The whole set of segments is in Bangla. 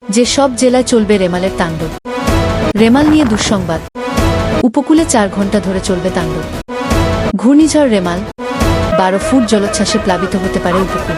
যে সব জেলায় চলবে রেমালের তাণ্ডব। রেমাল নিয়ে দুঃসংবাদ, উপকূলে 4 ঘণ্টা ধরে চলবে তাণ্ডব। ঘূর্ণিঝড় রেমাল, 12 ফুট জলোচ্ছ্বাসে প্লাবিত হতে পারে উপকূল।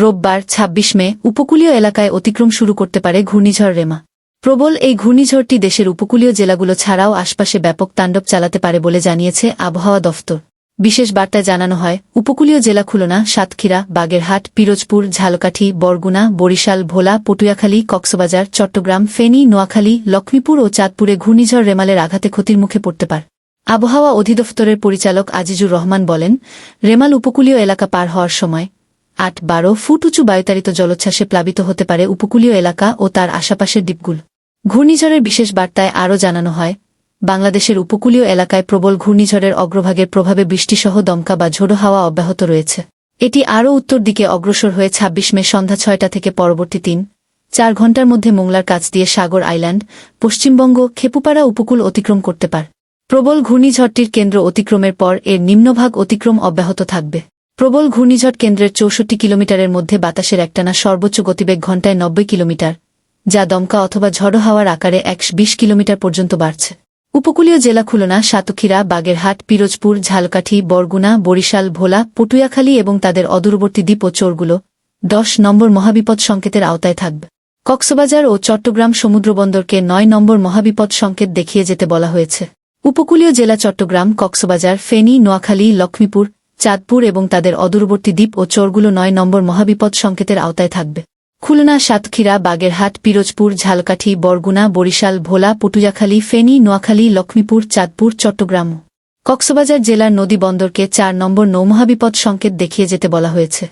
রোববার ২৬ মে উপকূলীয় এলাকায় অতিক্রম শুরু করতে পারে ঘূর্ণিঝড় রেমা। প্রবল এই ঘূর্ণিঝড়টি দেশের উপকূলীয় জেলাগুলো ছাড়াও আশপাশে ব্যাপক তাণ্ডব চালাতে পারে বলে জানিয়েছে আবহাওয়া দফতর। বিশেষ বার্তায় জানানো হয়, উপকূলীয় জেলা খুলনা, সাতক্ষীরা, বাগেরহাট, পিরোজপুর, ঝালকাঠি, বরগুনা, বরিশাল, ভোলা, পটুয়াখালী, কক্সবাজার, চট্টগ্রাম, ফেনী, নোয়াখালী, লক্ষ্মীপুর ও চাঁদপুরে ঘূর্ণিঝড় রেমালের আঘাতে ক্ষতির মুখে পড়তে পারে। আবহাওয়া অধিদপ্তরের পরিচালক আজিজুর রহমান বলেন, রেমাল উপকূলীয় এলাকা পার হওয়ার সময় ৮-১২ ফুট উঁচু বায়ুতাড়িত জলোচ্ছ্বাসে প্লাবিত হতে পারে উপকূলীয় এলাকা ও তার আশপাশের দ্বীপগুলো। ঘূর্ণিঝড়ের বিশেষ বার্তায় আরও জানানো হয়, বাংলাদেশের উপকূলীয় এলাকায় প্রবল ঘূর্ণিঝড়ের অগ্রভাগের প্রভাবে বৃষ্টিসহ দমকা বা ঝোড়ো হাওয়া অব্যাহত রয়েছে। এটি আরও উত্তর দিকে অগ্রসর হয়ে ২৬ মে সন্ধ্যা ৬টা থেকে পরবর্তী ৩-৪ ঘণ্টার মধ্যে মোংলার কাছ দিয়ে সাগর আইল্যান্ড, পশ্চিমবঙ্গ, খেপুপাড়া উপকূল অতিক্রম করতে পারে। প্রবল ঘূর্ণিঝড়টির কেন্দ্র অতিক্রমের পর এর নিম্নভাগ অতিক্রম অব্যাহত থাকবে। প্রবল ঘূর্ণিঝড় কেন্দ্রের ৬৪ কিলোমিটারের মধ্যে বাতাসের একটানা সর্বোচ্চ গতিবেগ ঘণ্টায় ৯০ কিলোমিটার, যা দমকা অথবা ঝড়ো হাওয়ার আকারে ১২০ কিলোমিটার পর্যন্ত বাড়ছে। উপকূলীয় জেলা খুলনা, সাতক্ষীরা, বাগেরহাট, পিরোজপুর, ঝালকাঠি, বরগুনা, বরিশাল, ভোলা, পটুয়াখালী এবং তাদের অদূরবর্তী দ্বীপ ও চরগুলো ১০ নম্বর মহাবিপদ সংকেতের আওতায় থাকবে। কক্সবাজার ও চট্টগ্রাম সমুদ্রবন্দরকে ৯ নম্বর মহাবিপদ সংকেত দেখিয়ে যেতে বলা হয়েছে। উপকূলীয় জেলা চট্টগ্রাম, কক্সবাজার, ফেনী, নোয়াখালী, লক্ষ্মীপুর, চাঁদপুর এবং তাদের অদূরবর্তী দ্বীপ ও চরগুলো ৯ নম্বর মহাবিপদ সংকেতের আওতায় থাকবে। খুলনা, সাতক্ষীরা, বাগেরহাট, পিরোজপুর, ঝালকাঠি, বরগুনা, বরিশাল, ভোলা, পটুয়াখালী, ফেনী, নোয়াখালী, লক্ষ্মীপুর, চাঁদপুর, চট্টগ্রাম, কক্সবাজার জেলার নদী বন্দরকে ৪ নম্বর নৌমহাবিপদ সংকেত দেখিয়ে যেতে বলা হয়েছে।